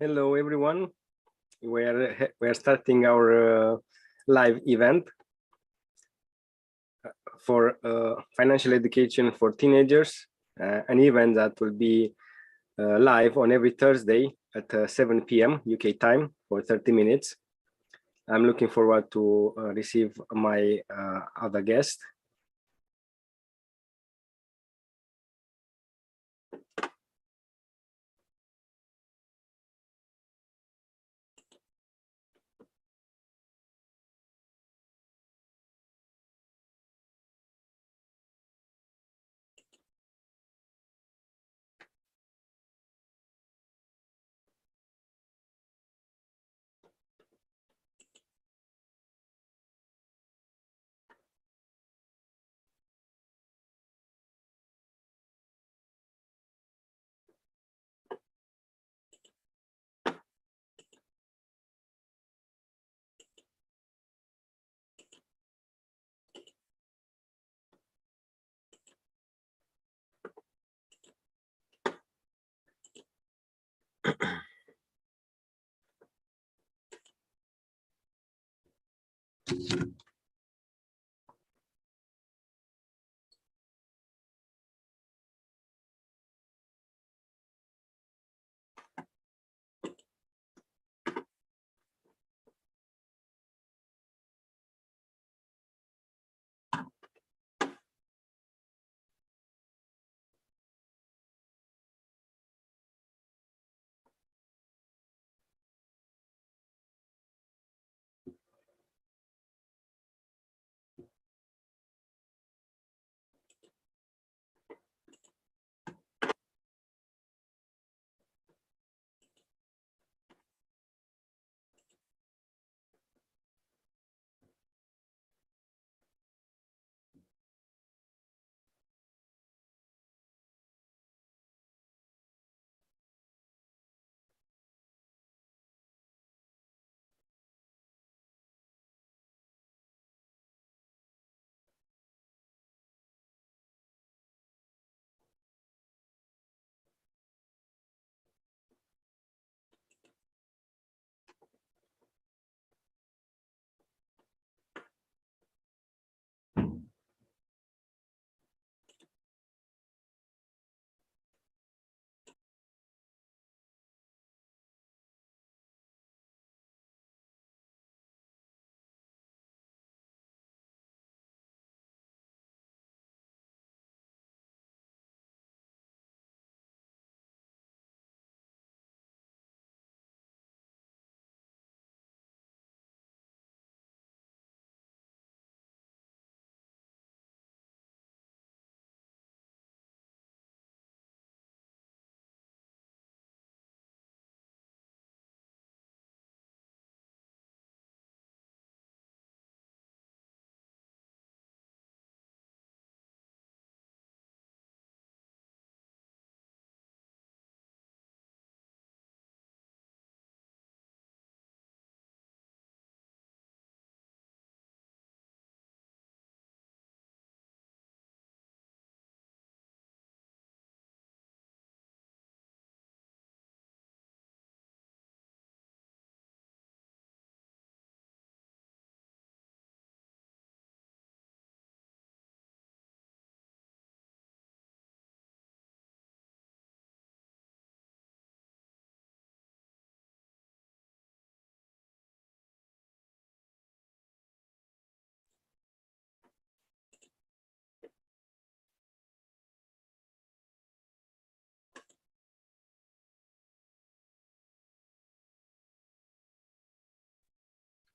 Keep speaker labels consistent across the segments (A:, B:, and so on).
A: Hello, everyone. We're starting our live event for financial education for teenagers, an event that will be live on every Thursday at 7 p.m. UK time for 30 minutes. I'm looking forward to receive my other guest.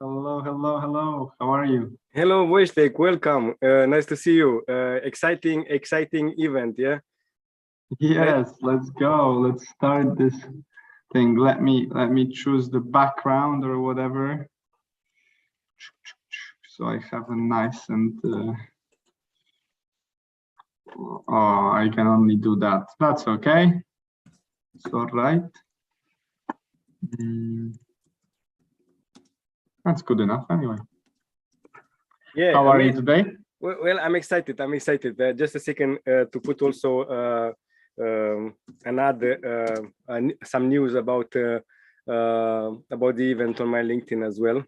B: Hello, hello, hello. How are you?
A: Hello, Wojtek. Welcome. Nice to see you. Exciting event, yeah?
B: Yes, let's go. Let's start this thing. Let me choose the background or whatever. So I have a nice and oh, I can only do that. That's okay. It's all right. That's good enough anyway.
A: Yeah.
B: How are you today?
A: Well, I'm excited. Just a second to put also some news about about the event on my LinkedIn as well.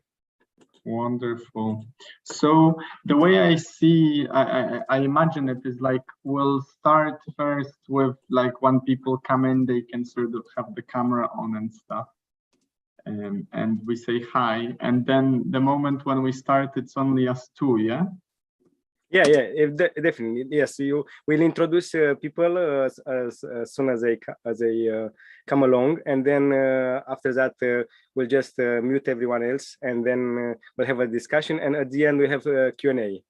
B: Wonderful. So the way I see, I imagine it is like we'll start first with like when people come in, they can sort of have the camera on and stuff. And we say hi. And then the moment when we start, it's only us two, yeah?
A: Yeah, definitely. Yes, you will introduce people as soon as they come along, and then after that we'll just mute everyone else, and then we'll have a discussion, and at the end we have a Q&A.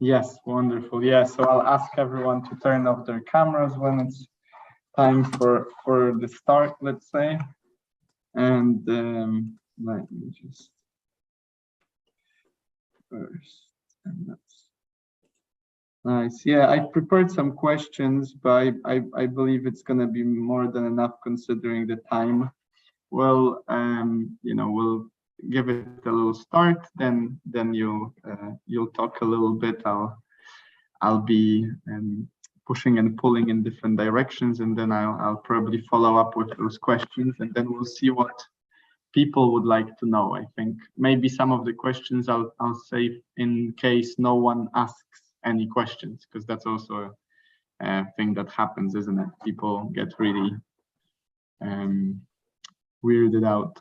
B: Yes, wonderful. Yeah, so I'll ask everyone to turn off their cameras when it's time for the start, let's say. And let me just first, and that's nice. Yeah, I prepared some questions, but I believe it's going to be more than enough considering the time. Well, you know, we'll give it a little start, then you'll talk a little bit. I'll be pushing and pulling in different directions, and then I'll probably follow up with those questions, and then we'll see what people would like to know. I think maybe some of the questions I'll save in case no one asks any questions, because that's also a thing that happens, isn't it? People get really weirded out.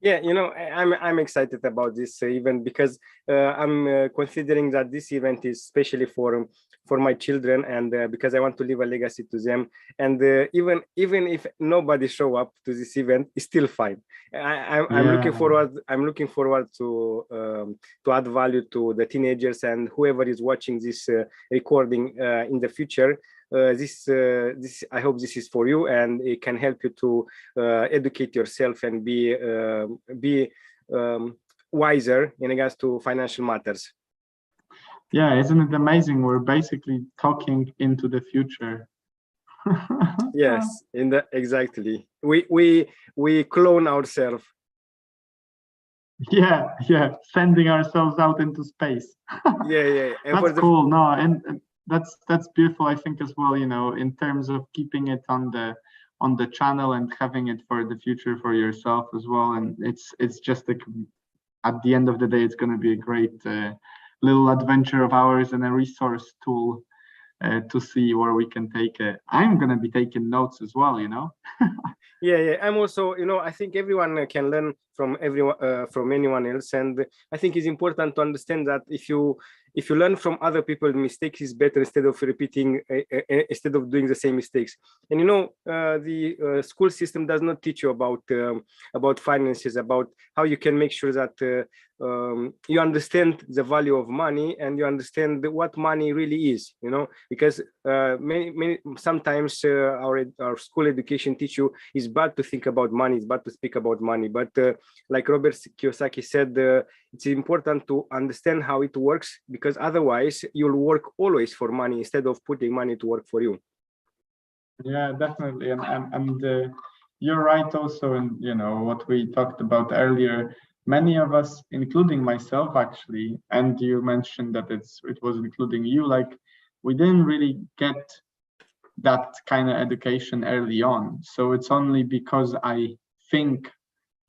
A: Yeah, you know, I'm excited about this event because I'm considering that this event is especially for my children, and because I want to leave a legacy to them. And even if nobody show up to this event, it's still fine. I'm looking forward. I'm looking forward to add value to the teenagers and whoever is watching this recording in the future. This I hope this is for you, and it can help you to educate yourself and be wiser in regards to financial matters.
B: Yeah, isn't it amazing? We're basically talking into the future.
A: Yes, exactly. We clone ourselves.
B: Yeah, sending ourselves out into space.
A: Yeah. And
B: that's cool. No, and that's beautiful, I think, as well, you know, in terms of keeping it on the channel and having it for the future for yourself as well. And it's just like, at the end of the day, it's going to be a great little adventure of ours and a resource tool to see where we can take it. I'm going to be taking notes as well, you know.
A: Yeah. I'm also, you know, I think everyone can learn from anyone else, and I think it's important to understand that if you learn from other people's mistakes, is better instead of repeating, instead of doing the same mistakes. And you know, the school system does not teach you about finances, about how you can make sure that you understand the value of money and you understand what money really is. You know, because sometimes our school education teach you it's bad to think about money, it's bad to speak about money, but like Robert Kiyosaki said, it's important to understand how it works, because otherwise you'll work always for money instead of putting money to work for you.
B: Yeah, definitely. And you're right also in, you know, what we talked about earlier. Many of us, including myself actually, and you mentioned that it was including you, like we didn't really get that kind of education early on. So it's only because I think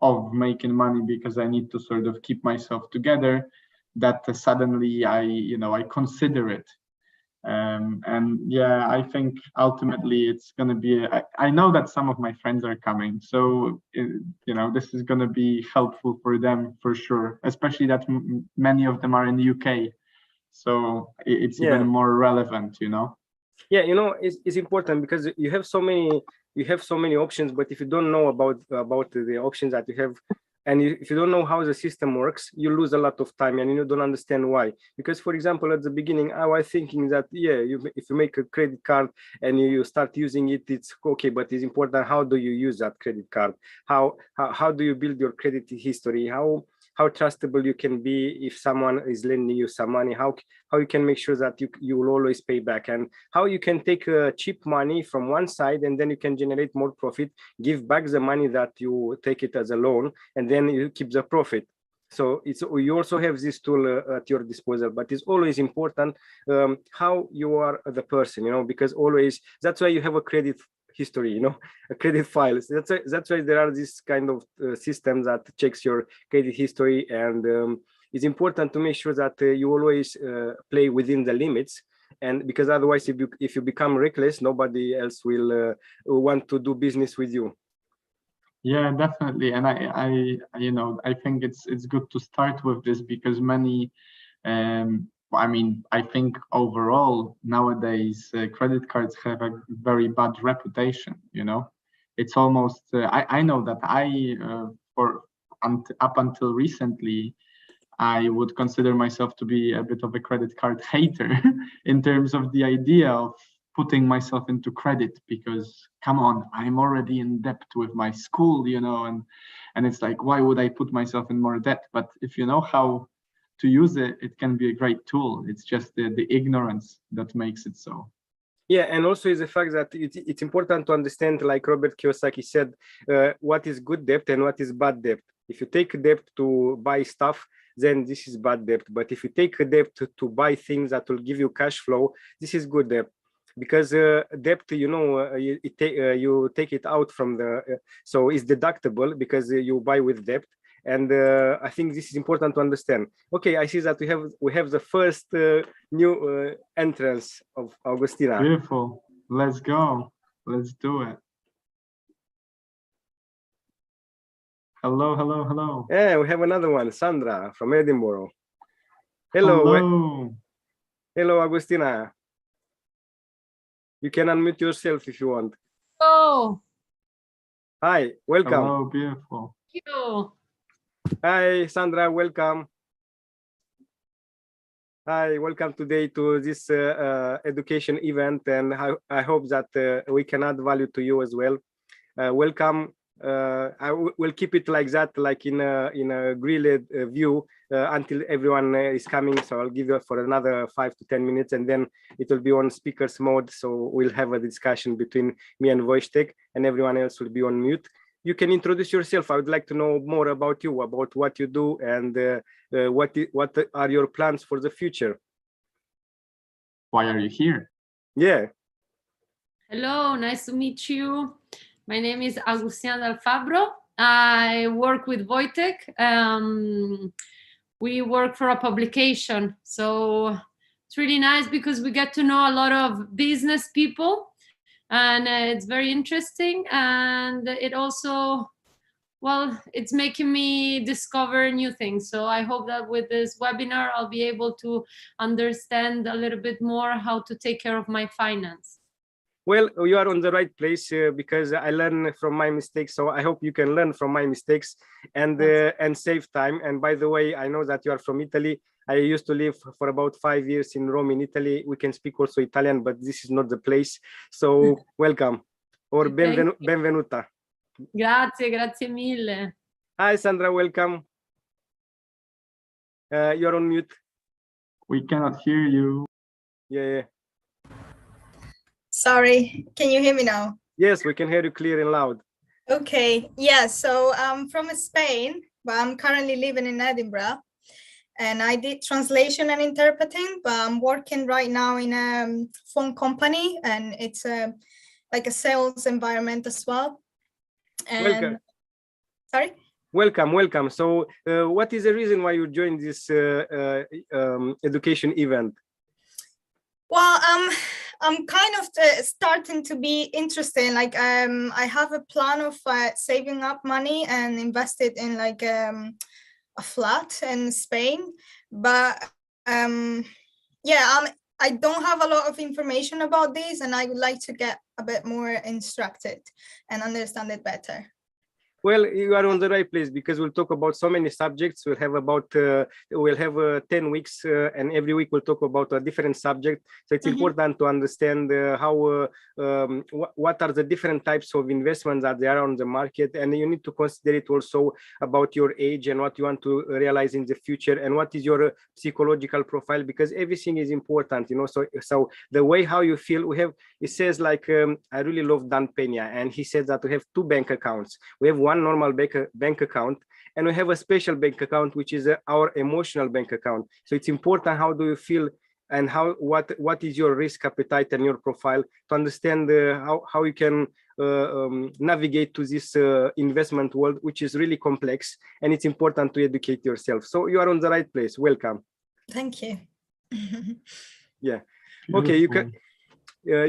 B: of making money because I need to sort of keep myself together that suddenly I consider it. And yeah, I think ultimately it's going to be, I know that some of my friends are coming, so you know, this is going to be helpful for them for sure, especially that many of them are in the UK, so it's even more relevant, you know.
A: Yeah, you know, it's important because you have so many options, but if you don't know about the options that you have, and if you don't know how the system works, you lose a lot of time and you don't understand why. Because, for example, at the beginning, I was thinking that, if you make a credit card and you start using it, it's okay, but it's important how do you use that credit card? How do you build your credit history? How trustable you can be if someone is lending you some money, how you can make sure that you will always pay back, and how you can take cheap money from one side and then you can generate more profit, give back the money that you take it as a loan, and then you keep the profit. So you also have this tool at your disposal, but it's always important how you are the person, you know, because always that's why you have a credit history, you know, a credit file. So that's why there are these kind of systems that checks your credit history, and it's important to make sure that you always play within the limits. And because otherwise, if you become reckless, nobody else will want to do business with you.
B: Yeah, definitely. And I think it's good to start with this, because many, I mean, I think overall nowadays credit cards have a very bad reputation. You know, it's almost I know that up until recently, I would consider myself to be a bit of a credit card hater in terms of the idea of putting myself into credit, because come on, I'm already in debt with my school, you know, and it's like, why would I put myself in more debt? But if you know how to use it, it can be a great tool. It's just the ignorance that makes it so.
A: Yeah, and also is the fact that it's important to understand, like Robert Kiyosaki said, what is good debt and what is bad debt. If you take debt to buy stuff, then this is bad debt. But if you take a debt to buy things that will give you cash flow, this is good debt. Because debt, you know, you take it out from the, so it's deductible because you buy with debt. And I think this is important to understand. Okay, I see that we have the first new entrance of Augustina.
B: Beautiful. Let's go. Let's do it. Hello, hello, hello.
A: Yeah, we have another one, Sandra from Edinburgh. Hello.
B: Hello.
A: Hello, Augustina. You can unmute yourself if you want.
C: Oh.
A: Hi, welcome.
B: Hello, beautiful.
C: Thank you.
A: Hi, Sandra, welcome. Hi, welcome today to this education event, and I hope that we can add value to you as well. Welcome. I will keep it like that, like in a grilled view until everyone is coming. So I'll give you for another 5 to 10 minutes, and then it will be on speakers mode. So we'll have a discussion between me and Wojtek, and everyone else will be on mute. You can introduce yourself. I would like to know more about you, about what you do, and what are your plans for the future.
B: Why are you here?
A: Yeah.
C: Hello, nice to meet you. My name is Agustina Del Fabro. I work with Wojtek. We work for a publication. So it's really nice because we get to know a lot of business people, and it's very interesting. And it also, well, it's making me discover new things. So I hope that with this webinar, I'll be able to understand a little bit more how to take care of my finance.
A: Well, you are on the right place because I learn from my mistakes. So I hope you can learn from my mistakes and save time. And by the way, I know that you are from Italy. I used to live for about 5 years in Rome, in Italy. We can speak also Italian, but this is not the place. So welcome, or benvenuta.
C: Grazie, grazie mille.
A: Hi, Sandra, welcome. You're on mute.
B: We cannot hear you.
A: Yeah.
D: Sorry, can you hear me now?
A: Yes, we can hear you clear and loud.
D: Okay, yeah, so I'm from Spain, but I'm currently living in Edinburgh. And I did translation and interpreting, but I'm working right now in a phone company, and it's like a sales environment as well. And
A: welcome.
D: Sorry?
A: Welcome. So what is the reason why you joined this education event?
D: Well, I'm kind of starting to be interested. Like I have a plan of saving up money and invest it in like a flat in Spain, but yeah, I don't have a lot of information about this, and I would like to get a bit more instructed and understand it better.
A: Well, you are on the right place because we'll talk about so many subjects. We'll have about 10 weeks, and every week we'll talk about a different subject. So it's important to understand how what are the different types of investments that there are on the market, and you need to consider it also about your age and what you want to realize in the future, and what is your psychological profile, because everything is important, you know. So the way how you feel, it says like I really love Dan Pena, and he says that we have 2 bank accounts. We have one normal bank account, and we have a special bank account, which is our emotional bank account. So it's important how do you feel and what is your risk appetite and your profile, to understand how you can navigate to this investment world, which is really complex, and it's important to educate yourself. So you are on the right place. Welcome.
D: Thank you.
A: Yeah.
B: Beautiful.
A: Okay, you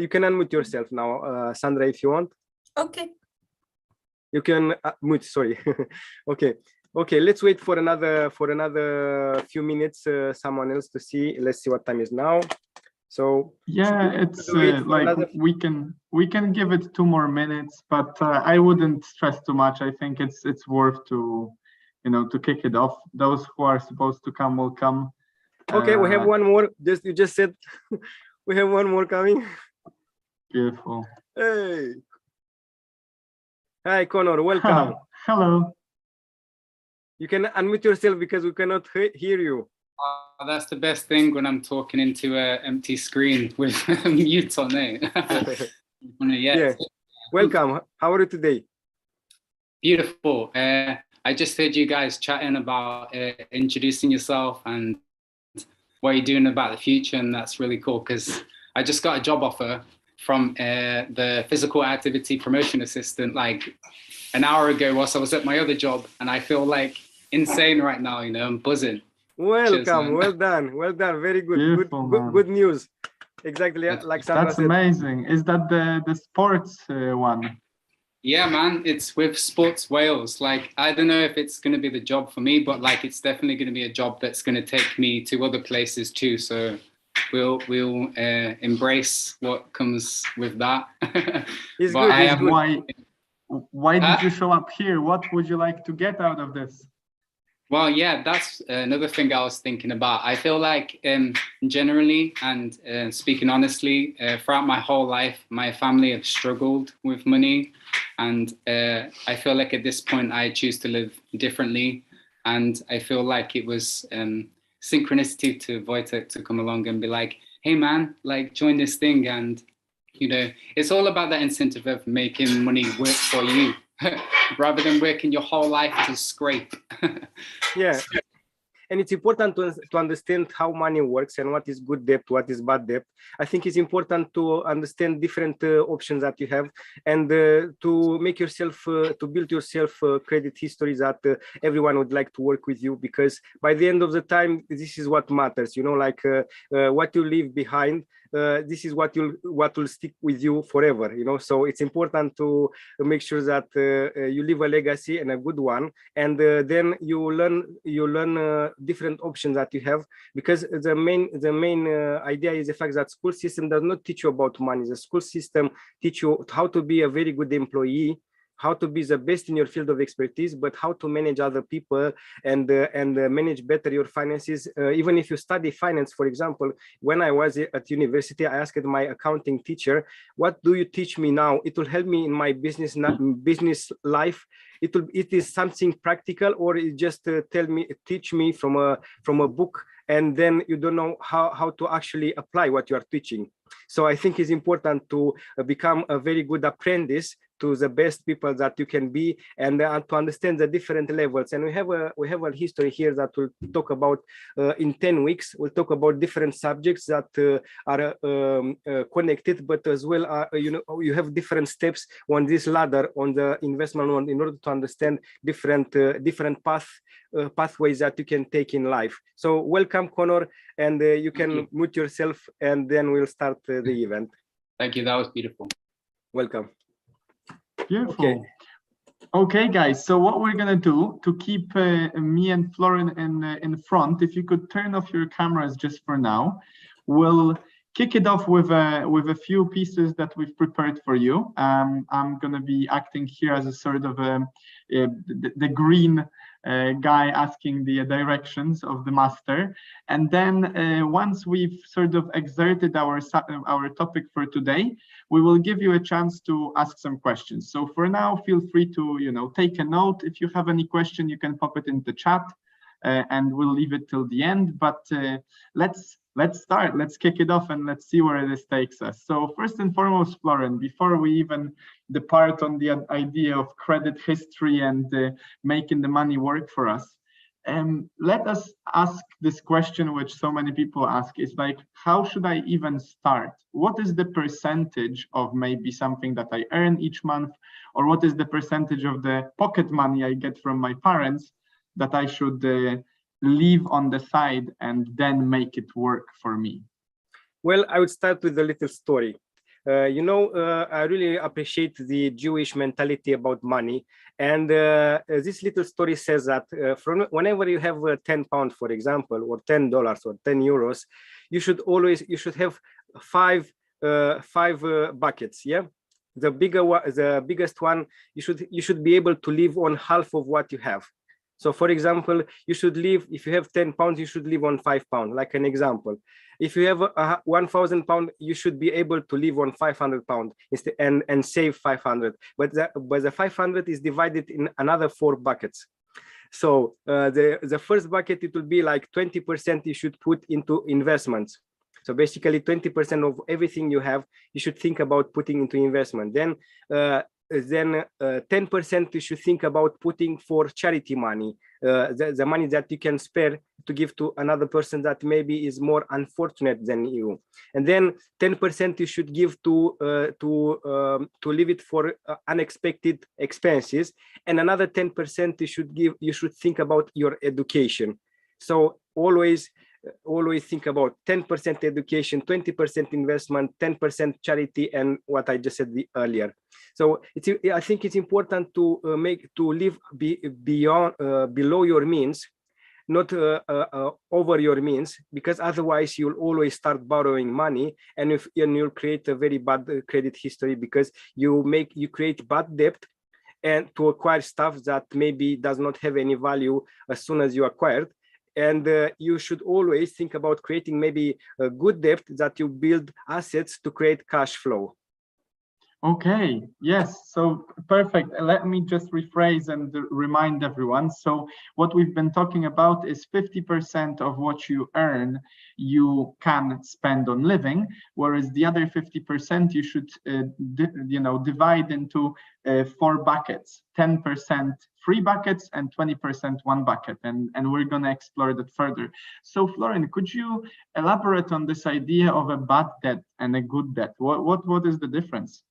A: can unmute yourself now, Sandra, if you want.
D: Okay.
A: You can mute. Sorry. Okay. Let's wait for another few minutes. Someone else to see. Let's see what time is now. So
B: yeah, it's like we can give it 2 more minutes, but I wouldn't stress too much. I think it's worth to, to kick it off. Those who are supposed to come will come.
A: Okay, we have one more. You just said we have one more coming.
B: Beautiful.
A: Hey. Hi, Connor. Welcome.
B: Hello.
A: You can unmute yourself because we cannot hear you.
E: That's the best thing when I'm talking into an empty screen with mute on it.
A: Yeah. Welcome. How are you today?
E: Beautiful. I just heard you guys chatting about introducing yourself and what you're doing about the future, and that's really cool because I just got a job offer from the physical activity promotion assistant like an hour ago whilst I was at my other job, and I feel like insane right now. I'm buzzing.
A: Welcome.
E: Cheers,
A: well done. Very good.
B: Beautiful,
A: good news. Exactly like Sandra
B: That's
A: said.
B: amazing. Is that the sports one?
E: Yeah, man, it's with Sports Wales. Like, I don't know if it's going to be the job for me, but like, it's definitely going to be a job that's going to take me to other places too. So we'll embrace what comes with that.
A: It's good.
B: Why did you show up here? What would you like to get out of this?
E: Well, yeah, that's another thing I was thinking about. I feel like generally and speaking honestly, throughout my whole life, my family have struggled with money. And I feel like at this point, I choose to live differently. And I feel like it was synchronicity to Wojtek to come along and be like, hey, man, like join this thing. And, it's all about that incentive of making money work for you. Rather than working your whole life to scrape.
A: Yeah, and it's important to understand how money works and what is good debt, what is bad debt. I think it's important to understand different options that you have, and to make yourself, to build yourself credit history that everyone would like to work with you, because by the end of the time, this is what matters, like what you leave behind. This is what will stick with you forever, so it's important to make sure that you leave a legacy, and a good one, and then you learn different options that you have, because the main idea is the fact that school system does not teach you about money. The school system teach you how to be a very good employee, how to be the best in your field of expertise, but how to manage other people and manage better your finances. Even if you study finance, for example, when I was at university, I asked my accounting teacher, what do you teach me now? It will help me in my business life. It is something practical, or it just teach me from a book, and then you don't know how to actually apply what you are teaching. So I think it's important to become a very good apprentice to the best people that you can be, and to understand the different levels. And we have a history here that we'll talk about in 10 weeks. We'll talk about different subjects that are connected, but as well, you have different steps on this ladder on the investment one in order to understand different pathways that you can take in life. So welcome, Connor, and you can mute yourself, and then we'll start the event.
E: Thank you. That was beautiful.
A: Welcome.
B: Beautiful. Okay, guys. So what we're gonna do to keep me and Florin in front, if you could turn off your cameras just for now, we'll kick it off with a few pieces that we've prepared for you. I'm gonna be acting here as a sort of the green guy asking the directions of the master, and then once we've sort of exerted our topic for today, we will give you a chance to ask some questions. So for now, feel free to take a note. If you have any question, you can pop it in the chat, and we'll leave it till the end. But let's start. Let's kick it off, and let's see where this takes us. So first and foremost, Florin, before we even depart on the idea of credit history and making the money work for us, Let us ask this question, which so many people ask, is like, how should I even start? What is the percentage of maybe something that I earn each month, or what is the percentage of the pocket money I get from my parents that I should leave on the side and then make it work for me?
A: Well, I would start with a little story. I really appreciate the Jewish mentality about money. And this little story says that whenever you have £10, for example, or $10 or 10 euros, you should have five buckets. Yeah. The biggest one, you should be able to live on half of what you have. So, for example, you should live, if you have £10, you should live on £5, like an example. If you have £1,000, you should be able to live on £500 instead and save 500. But the 500 is divided in another 4 buckets. So the first bucket, it will be like 20% you should put into investments. So basically 20% of everything you have, you should think about putting into investment. Then 10% you should think about putting for charity money, the money that you can spare to give to another person that maybe is more unfortunate than you. And then 10% you should give to leave it for unexpected expenses, and another 10% you should think about your education. So always think about 10% education, 20% investment, 10% charity, and what I just said earlier. So I think it's important to live below your means, not over your means, because otherwise you'll always start borrowing money, and you'll create a very bad credit history, because you create bad debt and to acquire stuff that maybe does not have any value as soon as you acquired. And you should always think about creating maybe a good debt that you build assets to create cash flow.
B: Okay, yes, so perfect. Let me just rephrase and remind everyone. So what we've been talking about is 50% of what you earn, you can spend on living, whereas the other 50% you should, divide into 4 buckets, 10% free buckets and 20% one bucket. And we're going to explore that further. So Florian, could you elaborate on this idea of a bad debt and a good debt? What is the difference?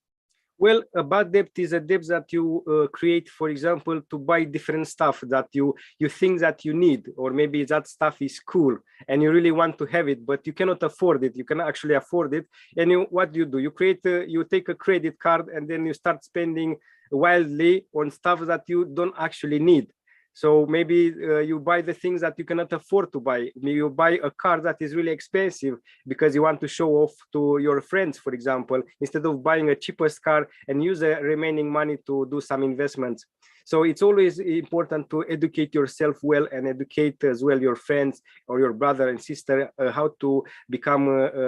A: Well, a bad debt is a debt that you create, for example, to buy different stuff that you think that you need, or maybe that stuff is cool and you really want to have it, but you cannot afford it. You cannot actually afford it. And what do? You take a credit card and then you start spending wildly on stuff that you don't actually need. So maybe you buy the things that you cannot afford to buy. Maybe you buy a car that is really expensive because you want to show off to your friends, for example, instead of buying a cheapest car and use the remaining money to do some investments. So it's always important to educate yourself well, and educate as well your friends or your brother and sister how to become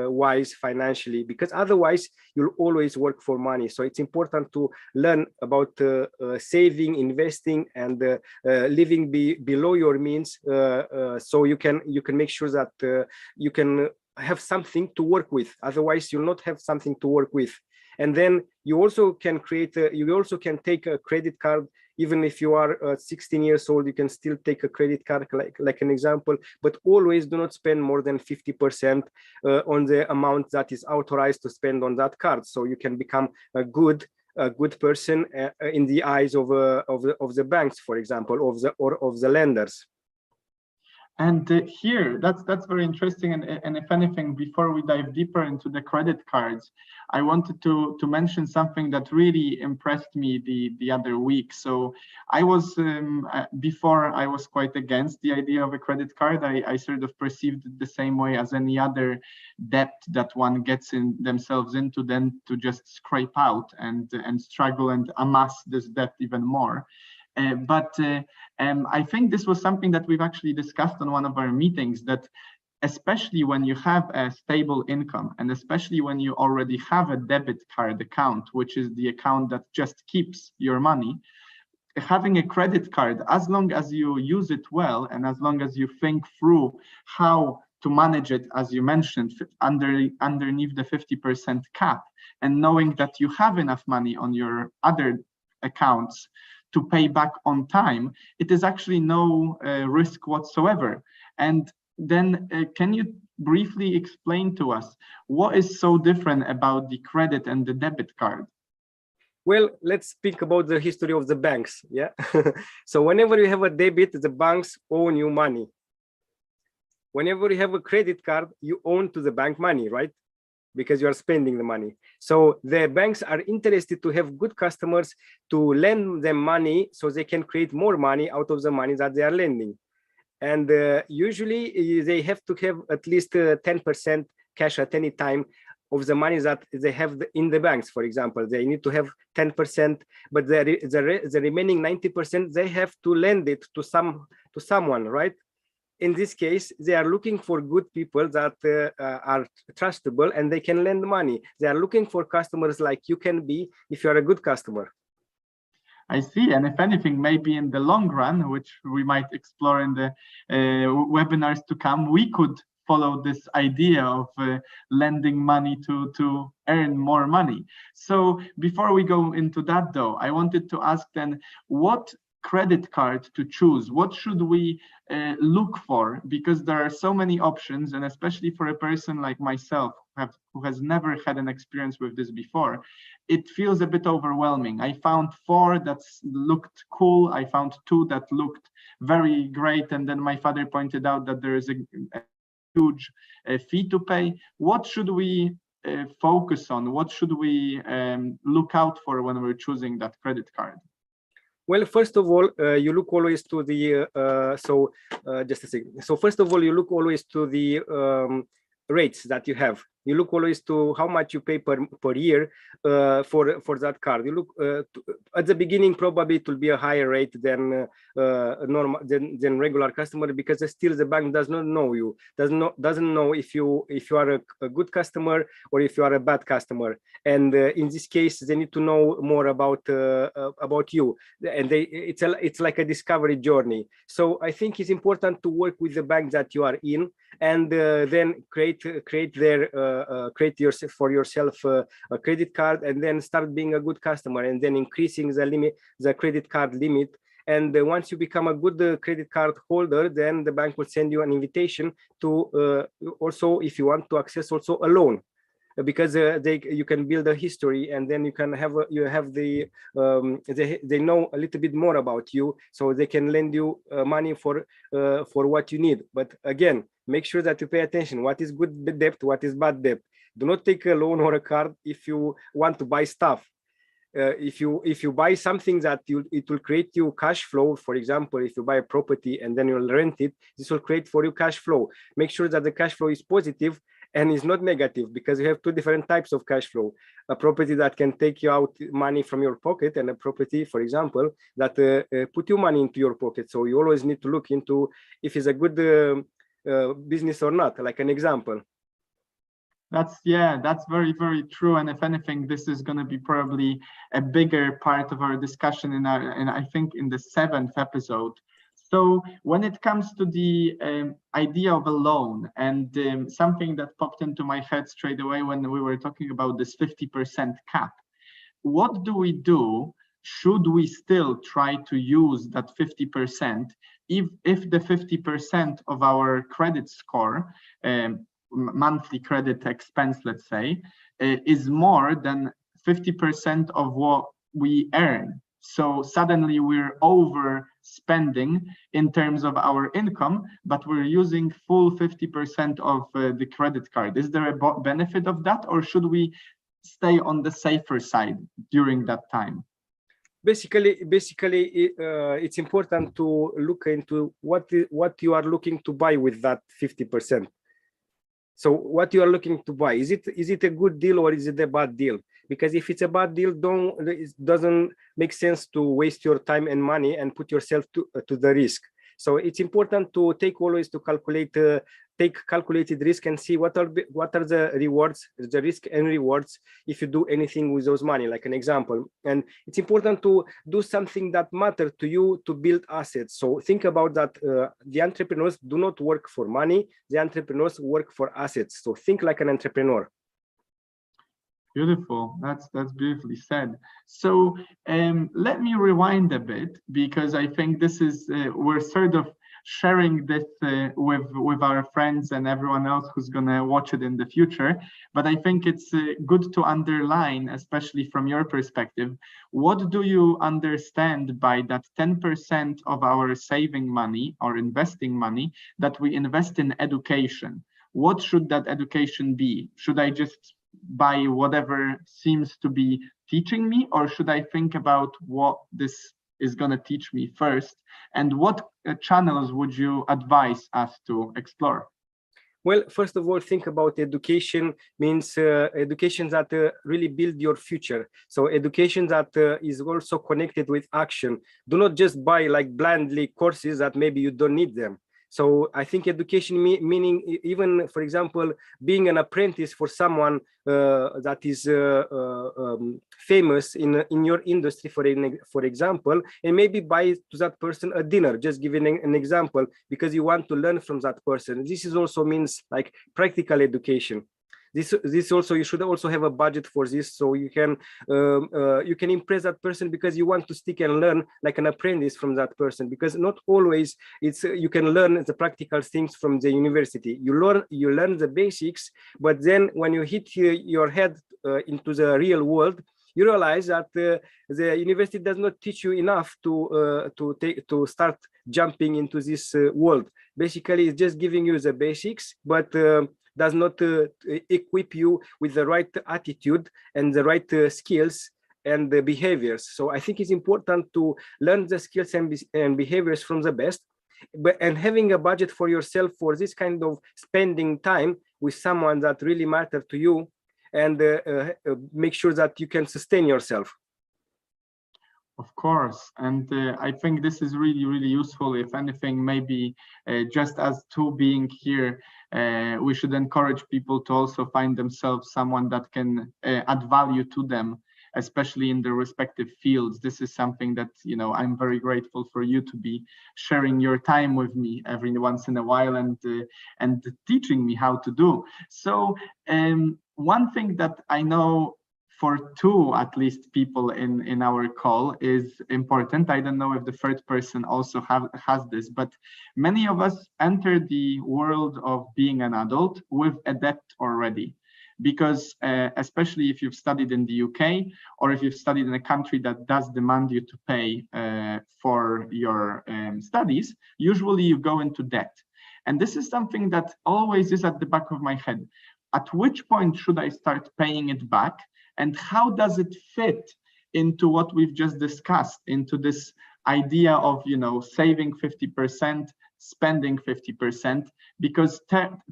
A: wise financially, because otherwise you'll always work for money. So it's important to learn about saving, investing, and living below your means, so you can make sure that you can have something to work with. Otherwise you'll not have something to work with. And then you also can take a credit card. Even if you are 16 years old, you can still take a credit card, like an example, but always do not spend more than 50% on the amount that is authorized to spend on that card. So you can become a good person in the eyes of the banks, for example, of the lenders.
B: And here, that's very interesting. And if anything, before we dive deeper into the credit cards, I wanted to mention something that really impressed me the other week. So I was, before I was quite against the idea of a credit card. I sort of perceived it the same way as any other debt that one gets themselves into, then to just scrape out and struggle and amass this debt even more. But I think this was something that we've actually discussed on one of our meetings, that especially when you have a stable income, and especially when you already have a debit card account, which is the account that just keeps your money, having a credit card, as long as you use it well, and as long as you think through how to manage it, as you mentioned, underneath the 50% cap, and knowing that you have enough money on your other accounts to pay back on time, it is actually no risk whatsoever. And then can you briefly explain to us what is so different about the credit and the debit card?
A: Well, let's speak about the history of the banks. Yeah. So whenever you have a debit, the banks own you money. Whenever you have a credit card, you own to the bank money, right? Because you are spending the money. So the banks are interested to have good customers to lend them money so they can create more money out of the money that they are lending. And usually they have to have at least 10% cash at any time of the money that they have in the banks. For example, they need to have 10%, but the remaining 90%, they have to lend it to someone, right? In this case, they are looking for good people that are trustable and they can lend money. They are looking for customers like you can be if you are a good customer.
B: I see. And if anything, maybe in the long run, which we might explore in the webinars to come, we could follow this idea of lending money to earn more money. So before we go into that, though, I wanted to ask then, what credit card to choose? What should we look for? Because there are so many options, and especially for a person like myself who has never had an experience with this before, it feels a bit overwhelming. I found 4 that looked cool. I found 2 that looked very great. And then my father pointed out that there is a huge fee to pay. What should we focus on? What should we look out for when we're choosing that credit card?
A: Well, first of all, you look always to the, just a second. So first of all, you look always to the rates that you have. You look always to how much you pay per year for that card. You look at the beginning, probably it will be a higher rate than normal than regular customer, because still the bank does not know you, doesn't know if you are a good customer or if you are a bad customer. And in this case, they need to know more about you, and it's like a discovery journey. So I think it's important to work with the bank that you are in, and then create for yourself a credit card, and then start being a good customer, and then increasing the credit card limit. And once you become a good credit card holder, then the bank will send you an invitation to also, if you want to access also a loan, because you can build a history, and then you can have they know a little bit more about you, so they can lend you money for what you need. But again, make sure that you pay attention. What is good debt? What is bad debt? Do not take a loan or a card if you want to buy stuff. If you buy something that it will create you cash flow, for example, if you buy a property and then you'll rent it, this will create for you cash flow. Make sure that the cash flow is positive and is not negative, because you have 2 different types of cash flow: a property that can take you out money from your pocket, and a property, for example, that put you money into your pocket. So you always need to look into if it's a good business or not, like an example.
B: That's very, very true. And if anything, this is going to be probably a bigger part of our discussion and I think in the 7th episode. So when it comes to the idea of a loan, and something that popped into my head straight away when we were talking about this 50% cap, what do we do? Should we still try to use that 50% if the 50% of our credit score, monthly credit expense, let's say, is more than 50% of what we earn? So suddenly we're overspending in terms of our income, but we're using full 50% of the credit card. Is there a benefit of that, or should we stay on the safer side during that time?
A: Basically, it's important to look into what you are looking to buy with that 50%. So what you are looking to buy, is it a good deal or is it a bad deal? Because if it's a bad deal, it doesn't make sense to waste your time and money and put yourself to the risk. So it's important to take calculated risk and see what are the rewards, the risk and rewards if you do anything with those money, like an example. And it's important to do something that matters to you to build assets. So think about that. The entrepreneurs do not work for money. The entrepreneurs work for assets. So think like an entrepreneur.
B: Beautiful. That's beautifully said. So let me rewind a bit, because I think this is we're sort of sharing this with our friends and everyone else who's gonna watch it in the future. But I think it's good to underline, especially from your perspective, what do you understand by that 10% of our saving money or investing money that we invest in education? What should that education be? Should I just buy whatever seems to be teaching me, or should I think about what this is going to teach me first? And what channels would you advise us to explore?
A: Well, first of all, think about education means education that really build your future. So education that is also connected with action. Do not just buy like blindly courses that maybe you don't need them. So I think education meaning even, for example, being an apprentice for someone that is famous in your industry, for example, and maybe buy to that person a dinner, just giving an example, because you want to learn from that person. This is also means like practical education. This also, you should also have a budget for this, so you can impress that person, because you want to stick and learn like an apprentice from that person, because not always it's you can learn the practical things from the university. You learn the basics, but then when you hit your head into the real world, you realize that the university does not teach you enough to start jumping into this world. Basically, it's just giving you the basics, but does not equip you with the right attitude and the right skills and the behaviors. So I think it's important to learn the skills and behaviors from the best, and having a budget for yourself for this kind of spending time with someone that really matters to you, and make sure that you can sustain yourself.
B: Of course, and I think this is really, really useful. If anything, maybe just as two being here, we should encourage people to also find themselves someone that can add value to them, especially in their respective fields. This is something that, you know, I'm very grateful for you to be sharing your time with me every once in a while, and teaching me how to do. So one thing that I know for two, at least, people in our call is important. I don't know if the third person also has this, but many of us enter the world of being an adult with a debt already. Because especially if you've studied in the UK, or if you've studied in a country that does demand you to pay for your studies, usually you go into debt. And this is something that always is at the back of my head. At which point should I start paying it back? And how does it fit into what we've just discussed, into this idea of, you know, saving 50%, spending 50%? Because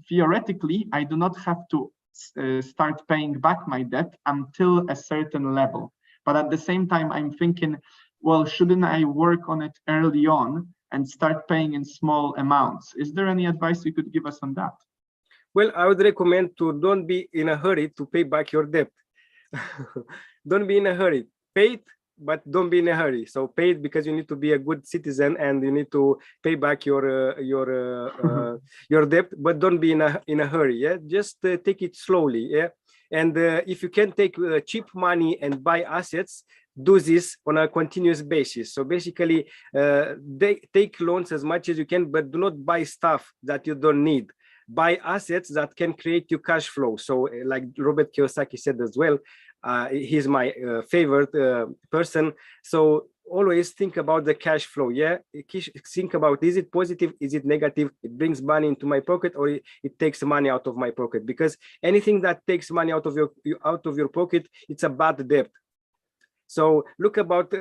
B: theoretically, I do not have to start paying back my debt until a certain level. But at the same time, I'm thinking, well, shouldn't I work on it early on and start paying in small amounts? Is there any advice you could give us on that?
A: Well, I would recommend to don't be in a hurry to pay back your debt. Don't be in a hurry. Pay it, but don't be in a hurry. So pay it because you need to be a good citizen, and you need to pay back your debt, but don't be in a hurry. Yeah, just take it slowly. Yeah, and if you can take cheap money and buy assets, do this on a continuous basis. So basically, take loans as much as you can, but do not buy stuff that you don't need. Buy assets that can create you cash flow. So like Robert Kiyosaki said as well, he's my favorite person. So always think about the cash flow. Yeah, think about, is it positive, is it negative, it brings money into my pocket, or it takes money out of my pocket? Because anything that takes money out of your pocket, it's a bad debt. So look about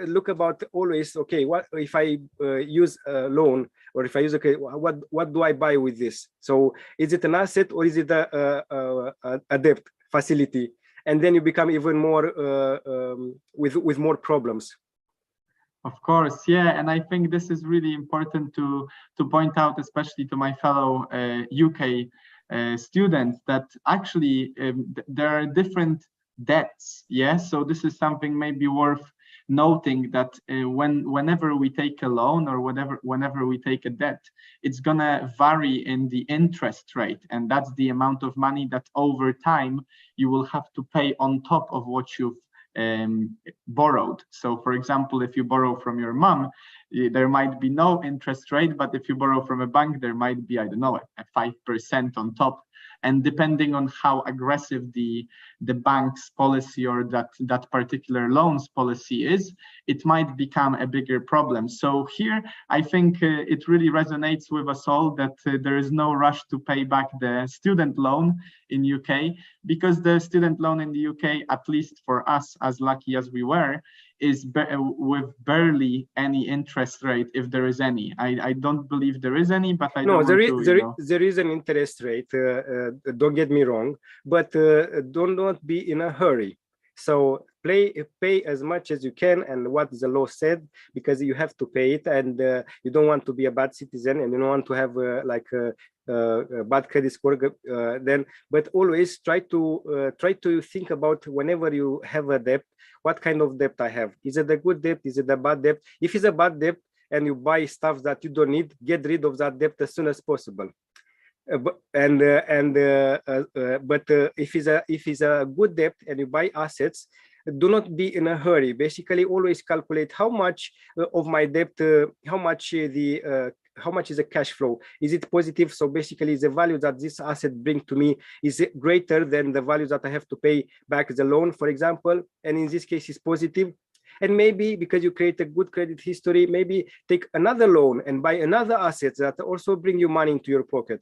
A: always, okay, what if I use a loan, or if I use, okay, what do I buy with this? So is it an asset, or is it a debt facility? And then you become even more with more problems.
B: Of course, yeah, and I think this is really important to point out, especially to my fellow UK students, that actually there are different debts. Yeah, so this is something maybe worth noting that whenever we take a loan or whenever we take a debt, it's gonna vary in the interest rate, and that's the amount of money that over time you will have to pay on top of what you've borrowed. So for example, if you borrow from your mom, there might be no interest rate, but if you borrow from a bank, there might be, I don't know, a 5% on top. And depending on how aggressive the bank's policy or that particular loans policy is, it might become a bigger problem. So here, I think it really resonates with us all that there is no rush to pay back the student loan in UK, because the student loan in the UK, at least for us, as lucky as we were, is with barely any interest rate, if there is any. I don't believe there is any, but I don't
A: there is an interest rate. Don't get me wrong, but do not be in a hurry. So pay as much as you can, and what the law said, because you have to pay it, and you don't want to be a bad citizen, and you don't want to have a bad credit score. But always try to think about, whenever you have a debt, what kind of debt I have. Is it a good debt? Is it a bad debt? If it's a bad debt and you buy stuff that you don't need, get rid of that debt as soon as possible. But if it's a good debt and you buy assets, do not be in a hurry. Basically, always calculate how much of my debt, how much is the cash flow? Is it positive? So basically, the value that this asset brings to me is greater than the value that I have to pay back the loan, for example. And in this case, it's positive. And maybe because you create a good credit history, maybe take another loan and buy another asset that also bring you money into your pocket.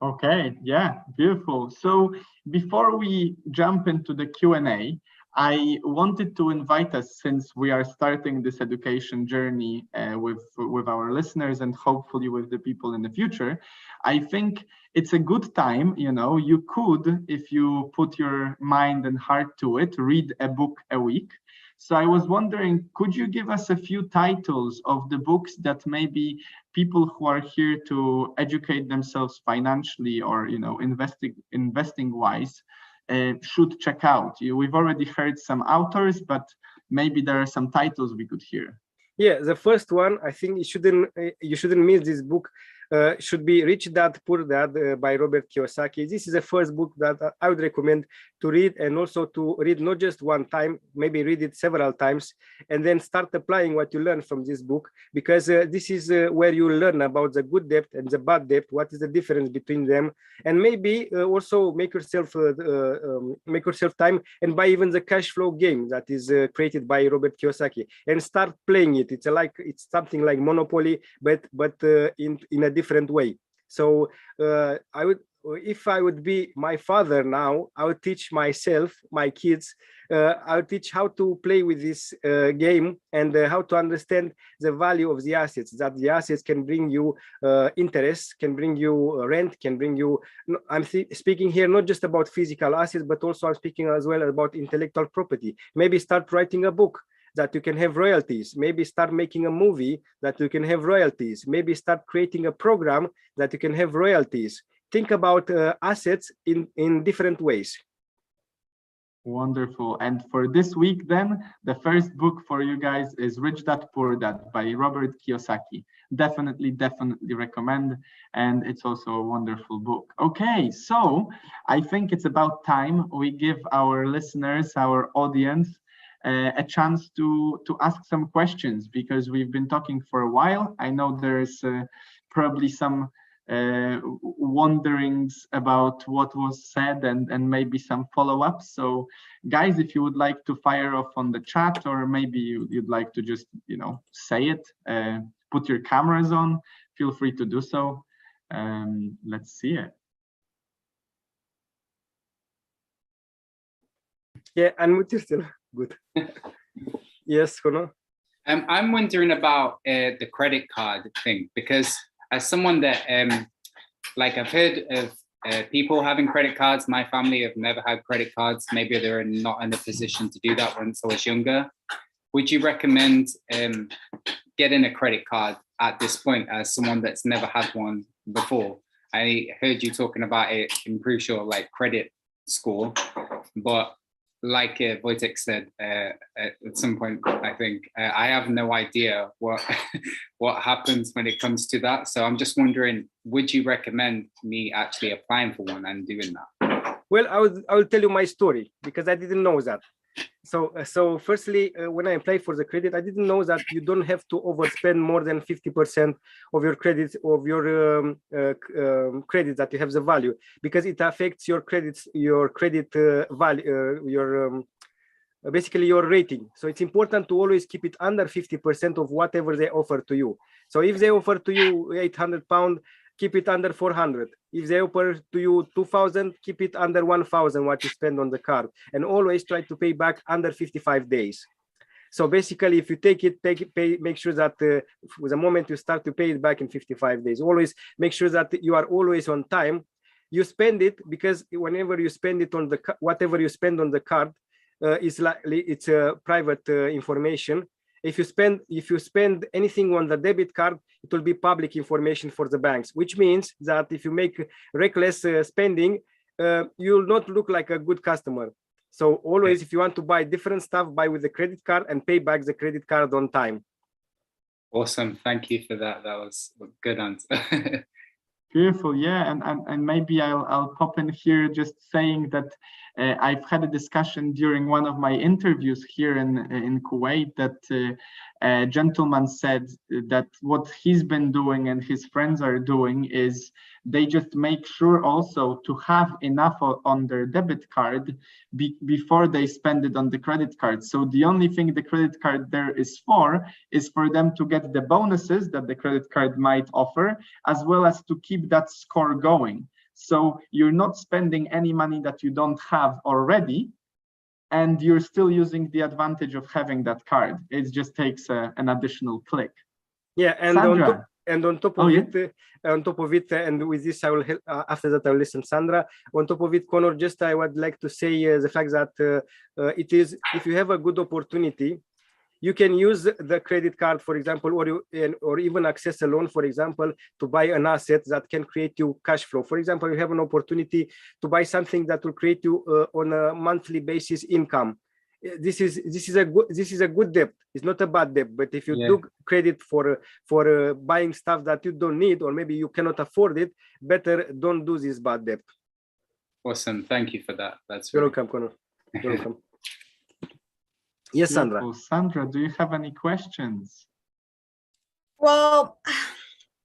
B: Okay, yeah, beautiful. So before we jump into the Q&A, I wanted to invite us, since we are starting this education journey with our listeners and hopefully with the people in the future, I think it's a good time, you could, if you put your mind and heart to it, read a book a week. So I was wondering, could you give us a few titles of the books that maybe people who are here to educate themselves financially or investing wise should check out? We've already heard some authors, but maybe there are some titles we could hear.
A: Yeah, the first one, I think you shouldn't miss this book. Should be Rich Dad Poor Dad by Robert Kiyosaki. This is the first book that I would recommend to read, and also to read not just one time, maybe read it several times, and then start applying what you learn from this book, because this is where you learn about the good debt and the bad debt, what is the difference between them, and maybe also make yourself time and buy even the cash flow game that is created by Robert Kiyosaki, and start playing it. It's something like Monopoly, but in a different way. So if I would be my father now, I would teach myself, my kids, I would teach how to play with this game, and how to understand the value of the assets, that the assets can bring you interest, can bring you rent, can bring you, I'm speaking here not just about physical assets, but also I'm speaking as well about intellectual property. Maybe start writing a book that you can have royalties. Maybe start making a movie that you can have royalties. Maybe start creating a program that you can have royalties. Think about assets in different ways.
B: Wonderful. And for this week, then, the first book for you guys is Rich Dad Poor Dad by Robert Kiyosaki. Definitely recommend. And it's also a wonderful book. Okay, so I think it's about time we give our listeners, our audience, a chance to ask some questions, because we've been talking for a while. I know there's probably some wonderings about what was said, and maybe some follow-ups. So guys, if you would like to fire off on the chat, or maybe you'd like to just say it, put your cameras on, feel free to do so. Let's see it.
A: Yeah, unmute yourself. Good. Yes, Kono?
E: I'm wondering about the credit card thing, because as someone that, I've heard of people having credit cards. My family have never had credit cards. Maybe they're not in a position to do that once I was younger. Would you recommend getting a credit card at this point as someone that's never had one before? I heard you talking about it improves your credit score, but like Wojtek said at some point, I think I have no idea what what happens when it comes to that. So I'm just wondering, would you recommend me actually applying for one and doing that?
A: Well, I will tell you my story because I didn't know that. So firstly, when I applied for the credit, I didn't know that you don't have to overspend more than 50% of your credits, of your credit that you have the value, because it affects your credits, your credit value, your basically your rating. So it's important to always keep it under 50% of whatever they offer to you. So if they offer to you £800, keep it under 400. If they offer to you 2,000, keep it under 1,000 what you spend on the card, and always try to pay back under 55 days. So basically, if you take it, make sure that the moment you start to pay it back in 55 days, always make sure that you are always on time. You spend it, because whenever you spend it on the, whatever you spend on the card, it's private information. If you spend anything on the debit card, it will be public information for the banks, which means that if you make reckless spending, you'll not look like a good customer. So always, if you want to buy different stuff, buy with the credit card and pay back the credit card on time.
E: Awesome, thank you for that. That was a good answer.
B: Beautiful, yeah, and maybe I'll pop in here just saying that I've had a discussion during one of my interviews here in Kuwait that a gentleman said that what he's been doing and his friends are doing is they just make sure also to have enough on their debit card before they spend it on the credit card. So the only thing the credit card there is for them to get the bonuses that the credit card might offer, as well as to keep that score going. So you're not spending any money that you don't have already, and you're still using the advantage of having that card. It just takes an additional click.
A: Yeah, and
B: Sandra.
A: on top of it, and with this, I will after that I will listen, Sandra. On top of it, Connor, just I would like to say the fact that it is, if you have a good opportunity, you can use the credit card, for example, or even access a loan, for example, to buy an asset that can create you cash flow. For example, you have an opportunity to buy something that will create you on a monthly basis income. This is a good debt. It's not a bad debt. But if you do credit for buying stuff that you don't need, or maybe you cannot afford it, better don't do this bad debt.
E: Awesome, thank you for that. That's
A: You're welcome, Connor. You're welcome. Yes, Sandra.
B: Beautiful. Sandra, do you have any questions?
D: Well,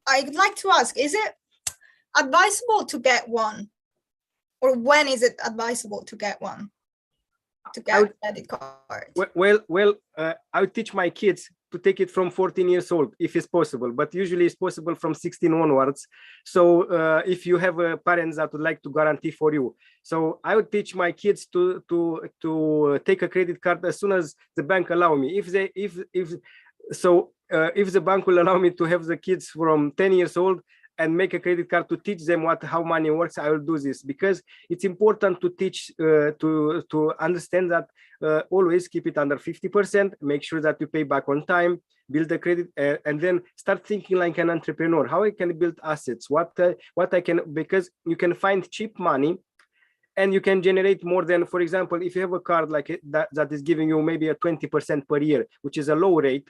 D: I'd like to ask, is it advisable to get one? Or when is it advisable to get one? To get a credit card?
A: Well, I would teach my kids to take it from 14 years old, if it's possible, but usually it's possible from 16 onwards. So if you have parents that would like to guarantee for you, so I would teach my kids to take a credit card as soon as the bank allow me. If the bank will allow me to have the kids from 10 years old and make a credit card to teach them how money works, I will do this, because it's important to teach, to understand that always keep it under 50%, make sure that you pay back on time, build the credit, and then start thinking like an entrepreneur, how I can build assets, what I can, because you can find cheap money and you can generate more than, for example, if you have a card like that is giving you maybe a 20% per year, which is a low rate,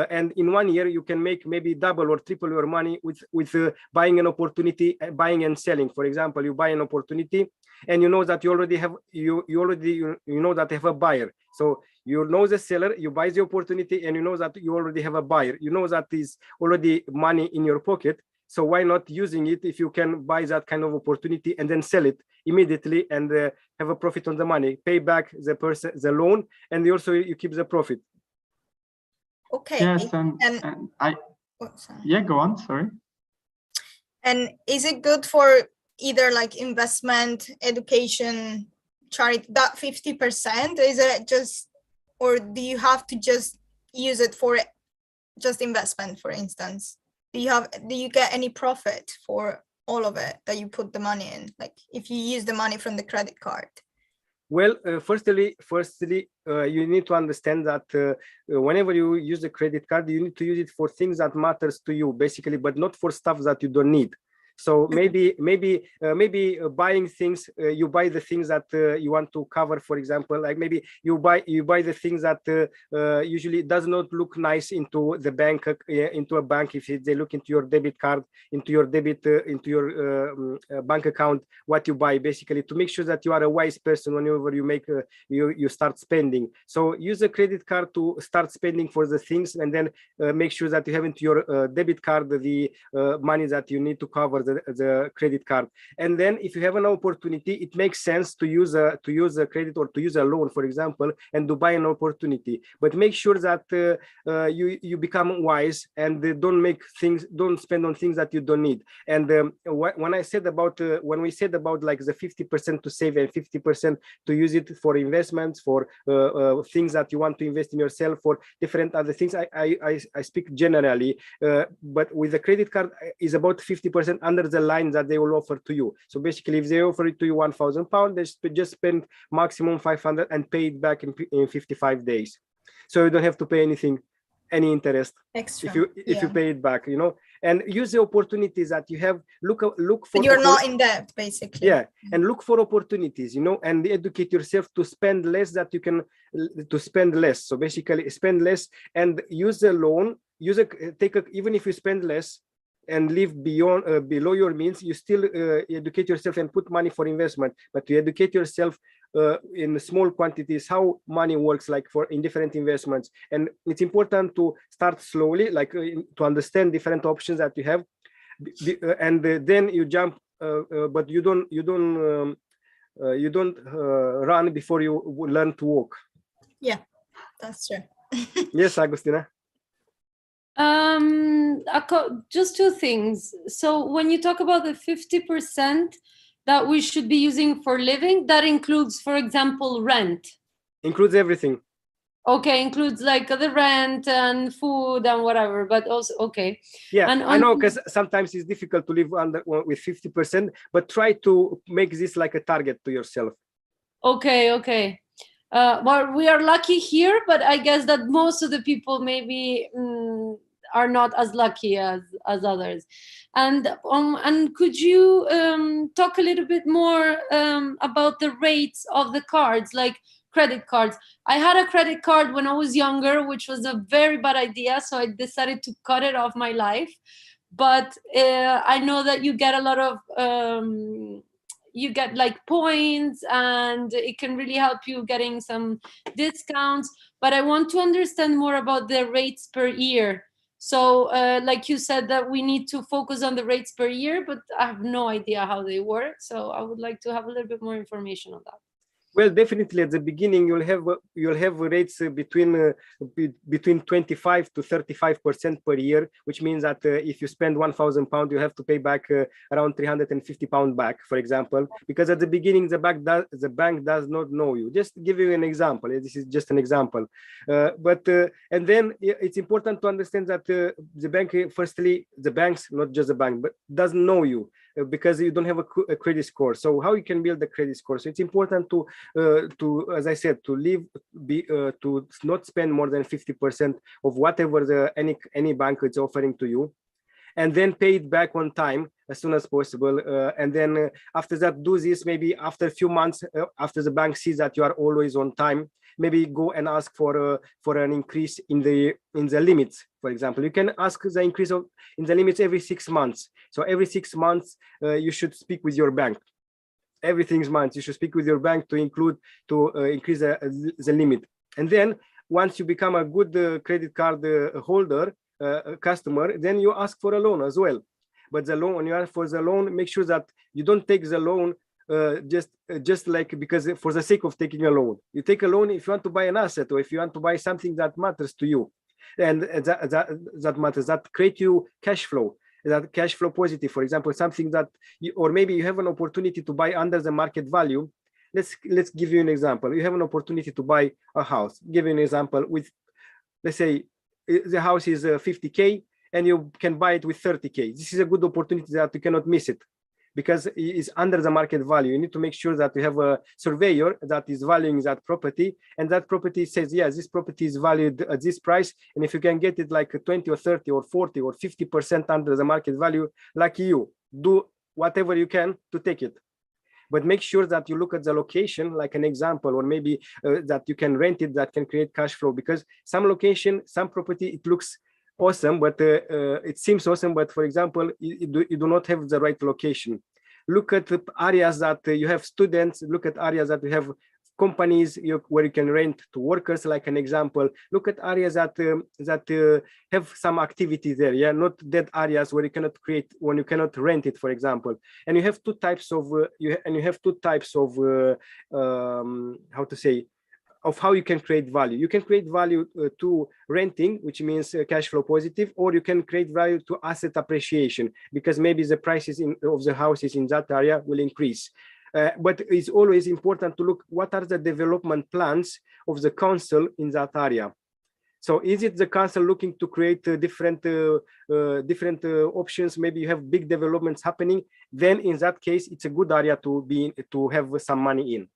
A: and in 1 year you can make maybe double or triple your money with buying an opportunity, buying and selling. For example, you buy an opportunity and you know that you already have you know that you have a buyer, so you know the seller, you buy the opportunity and you know that you already have a buyer, you know that is already money in your pocket. So why not using it if you can buy that kind of opportunity and then sell it immediately and have a profit on the money, pay back the loan, and also you keep the profit.
D: Okay.
B: Yes, and I go on, sorry.
D: And is it good for either like investment, education, charity, that 50%? Is it just, or do you have to just use it for just investment, for instance? Do you get any profit for all of it that you put the money in, like if you use the money from the credit card?
A: Well, firstly, you need to understand that whenever you use the credit card, you need to use it for things that matters to you, basically, but not for stuff that you don't need. So maybe buying things, you buy the things that you want to cover. For example, like maybe you buy the things that usually does not look nice into the bank, into a bank. If they look into your debit card, into your bank account, what you buy, basically to make sure that you are a wise person whenever you make you start spending. So use a credit card to start spending for the things, and then make sure that you have into your debit card the money that you need to cover the credit card. And then if you have an opportunity, it makes sense to use a credit or to use a loan, for example, and to buy an opportunity. But make sure that you become wise and don't spend on things that you don't need. And when we said about like the 50% to save and 50% to use it for investments, for things that you want to invest in yourself, for different other things, I speak generally, but with the credit card is about 50% under the line that they will offer to you. So basically, if they offer it to you £1,000, they just spend maximum 500 and pay it back in 55 days. So you don't have to pay any interest
D: extra
A: if you pay it back, and use the opportunities that you have. Look for,
D: but you're not in debt, basically.
A: And look for opportunities, and educate yourself to spend less, that you can to spend less. So basically spend less and use a loan, even if you spend less and live below your means, you still educate yourself and put money for investment, but to educate yourself in small quantities how money works, like in different investments. And it's important to start slowly, like to understand different options that you have, and then you jump, but you don't run before you learn to walk.
D: Yeah, that's true.
A: Yes, Agustina.
C: Just two things. So when you talk about the 50% that we should be using for living, that includes, for example, rent?
A: Includes everything.
C: Okay, includes like the rent and food and whatever, but also, okay.
A: Yeah,
C: and
A: I know, because sometimes it's difficult to live with 50%, but try to make this like a target to yourself.
C: Okay. Well, we are lucky here, but I guess that most of the people maybe are not as lucky as others. And could you talk a little bit more about the rates of the cards, like credit cards? I had a credit card when I was younger, which was a very bad idea, so I decided to cut it off my life. But I know that you get a lot of you get like points, and it can really help you getting some discounts. But I want to understand more about the rates per year. So like you said, that we need to focus on the rates per year, but I have no idea how they work. So I would like to have a little bit more information on that.
A: Well, definitely at the beginning you'll have rates between 25 to 35% per year, which means that if you spend £1,000, you have to pay back around £350 back, for example, because at the beginning the bank does not know you. Just give you an example. This is just an example, and then it's important to understand that the bank, firstly, the banks, not just the bank, but doesn't know you. Because you don't have a credit score. So how you can build a credit score? So it's important to as I said, to not spend more than 50% of whatever any bank is offering to you, and then pay it back on time as soon as possible. And then after that, do this maybe after a few months, after the bank sees that you are always on time, maybe go and ask for an increase in the limits. For example, you can ask the increase in the limits every 6 months. So every 6 months, you should speak with your bank. Every 6 months, you should speak with your bank to increase the limit. And then once you become a good credit card holder, customer, then you ask for a loan as well. But the loan, when you ask for the loan, make sure that you don't take the loan just like because for the sake of taking a loan. You take a loan if you want to buy an asset, or if you want to buy something that matters to you, and that matters, that create you cash flow, that cash flow positive. For example, something that or maybe you have an opportunity to buy under the market value. Let's give you an example. You have an opportunity to buy a house. Give you an example with, let's say, the house is 50K and you can buy it with 30K. This is a good opportunity that you cannot miss it, because it is under the market value. You need to make sure that you have a surveyor that is valuing that property, and that property says, yes, this property is valued at this price, and if you can get it like 20 or 30 or 40 or 50% under the market value, lucky you. do whatever you can to take it. But make sure that you look at the location, like an example, or maybe that you can rent it, that can create cash flow, because some location, some property, it looks awesome, but it seems awesome, but for example, you do not have the right location. Look at the areas that you have students, look at areas that you have companies where you can rent to workers, like an example. Look at areas that have some activity there, yeah, not dead areas where you cannot create, when you cannot rent it, for example. And you have two types of how to say, of how you can create value. You can create value to renting, which means cash flow positive, or you can create value to asset appreciation, because maybe the prices of the houses in that area will increase. But it's always important to look what are the development plans of the council in that area. So is it the council looking to create different options? Maybe you have big developments happening. Then in that case, it's a good area to have some money in.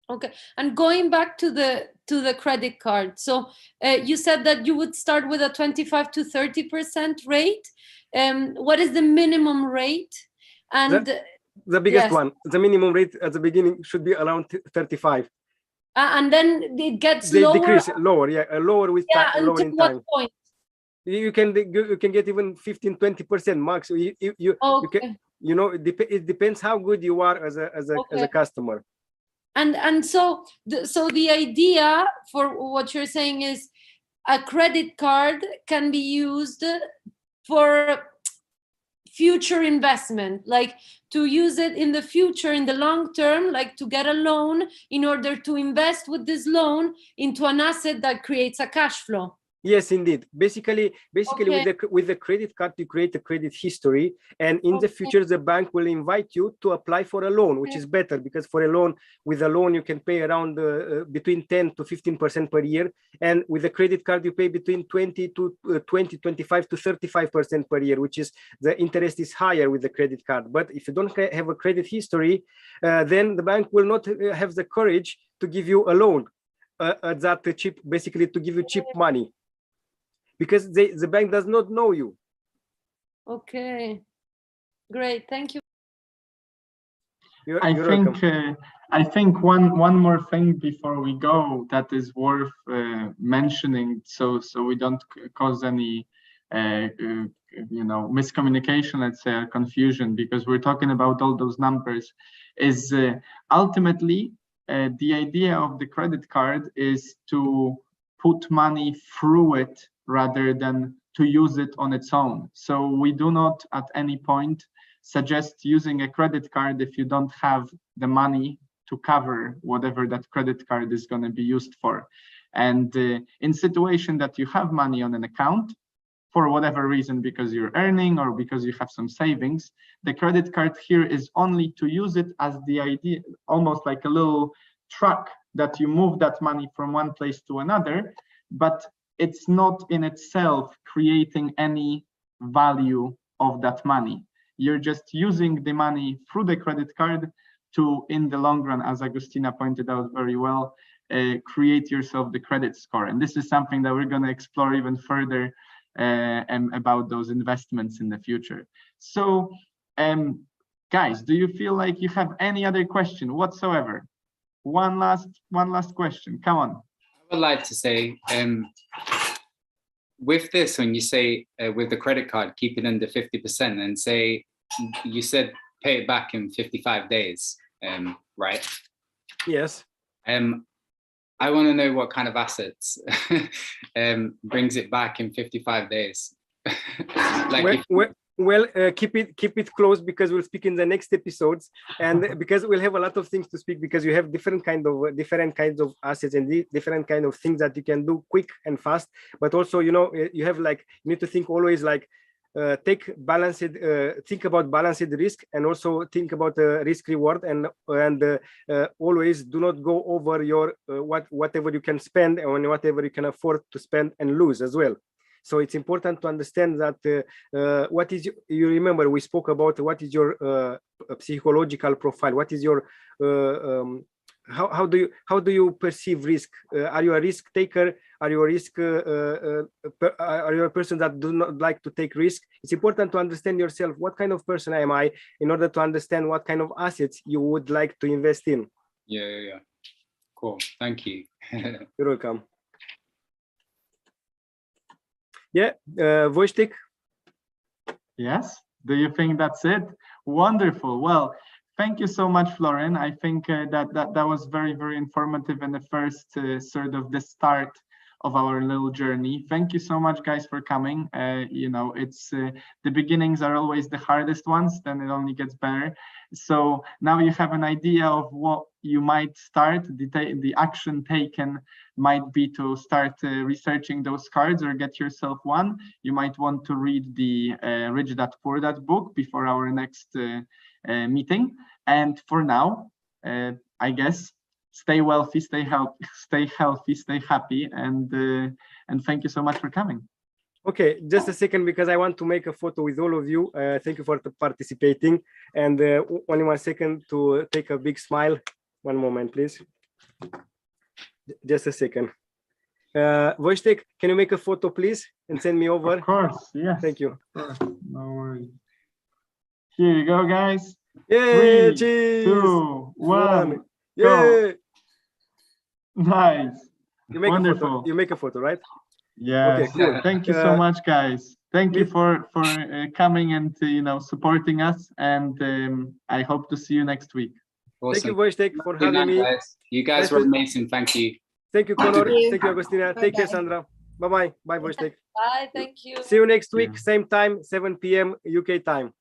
C: Okay, and going back to the credit card. So you said that you would start with a 25 to 30% rate. What is the minimum rate? And
A: the biggest
C: yes.
A: one, the minimum rate at the beginning should be around 35.
C: And then it gets
A: they
C: lower.
A: Decrease lower, yeah, lower with time.
C: Yeah,
A: lower in
C: until what
A: time.
C: point?
A: You can get even 15-20% max.
C: Okay.
A: You can, you know, it depends how good you are as a customer.
C: And so the idea for what you're saying is a credit card can be used for future investment, like to use it in the future, in the long term, like to get a loan in order to invest with this loan into an asset that creates a cash flow.
A: Yes, indeed. Basically, okay. with the credit card, you create a credit history, and in the future, the bank will invite you to apply for a loan, which is better, because for a loan, with a loan, you can pay around between 10 to 15% per year, and with a credit card, you pay between 25 to 35% per year, which is the interest is higher with the credit card. But if you don't have a credit history, then the bank will not have the courage to give you a loan at that cheap, basically to give you cheap money, because the bank does not know you.
C: Okay, great, thank you.
B: I think one more thing before we go that is worth mentioning, so we don't cause any miscommunication, let's say, or confusion, because we're talking about all those numbers, is ultimately the idea of the credit card is to put money through it rather than to use it on its own. So we do not at any point suggest using a credit card if you don't have the money to cover whatever that credit card is going to be used for. And in situation that you have money on an account, for whatever reason, because you're earning or because you have some savings, the credit card here is only to use it as the idea, almost like a little truck that you move that money from one place to another, but it's not in itself creating any value of that money. You're just using the money through the credit card to, in the long run, as Agustina pointed out very well, create yourself the credit score. And this is something that we're going to explore even further about those investments in the future. So, guys, do you feel like you have any other question whatsoever? One last question. Come on.
E: I would like to say, with this, when you say with the credit card, keep it under 50%, and say you said pay it back in 55 days, right?
A: Yes.
E: I want to know what kind of assets brings it back in 55 days. Like
A: keep it close, because we'll speak in the next episodes, and because we'll have a lot of things to speak, because you have different kinds of assets and different kind of things that you can do quick and fast. But also, you know, you have you need to think always like think about balanced risk, and also think about risk reward, and always do not go over your whatever you can spend and whatever you can afford to spend and lose as well. So it's important to understand that what is you remember we spoke about what is your psychological profile, what is your how do you perceive risk? Are you a risk taker? Are you a risk? Are you a person that do not like to take risk? It's important to understand yourself. What kind of person am I, in order to understand what kind of assets you would like to invest in?
E: Yeah. Cool. Thank you.
A: You're welcome. Yeah, Wojtek.
B: Yes. Do you think that's it? Wonderful. Well, thank you so much, Florian. I think that was very, very informative in the first sort of the start of our little journey. Thank you so much, guys, for coming. It's the beginnings are always the hardest ones, then it only gets better. So now you have an idea of what you might start. The action taken might be to start researching those cards or get yourself one. You might want to read the Rich Dad Poor Dad book before our next meeting. And for now, I guess, stay wealthy, stay healthy, stay happy, and thank you so much for coming.
A: Okay, just a second, because I want to make a photo with all of you. Thank you for participating, and only 1 second to take a big smile. One moment, please. Just a second. Wojtek, can you make a photo, please, and send me over?
B: Of course, yes.
A: Thank you.
B: No worries. Here you go, guys.
A: Yay,
B: 3,
A: cheese.
B: 2, 1.
A: Yay.
B: Go. Nice.
A: You make
B: Wonderful.
A: a photo. You make a photo, right?
B: Yes.
A: Okay, cool.
B: Thank you so much, guys. Thank you for coming and supporting us. And I hope to see you next week.
E: Awesome.
A: Thank you, Wojtek, for
E: Good
A: having
E: night,
A: me.
E: guys. You guys were amazing. Thank you.
A: Thank you, Conor.
D: Thank you.
A: Thank you, Agostina. Take care,
D: Bye-bye.
A: Sandra. Bye-bye. Bye, Wojtek.
F: Bye, thank you.
A: See you next week,
B: Yeah.
A: same time, 7 p.m. UK time.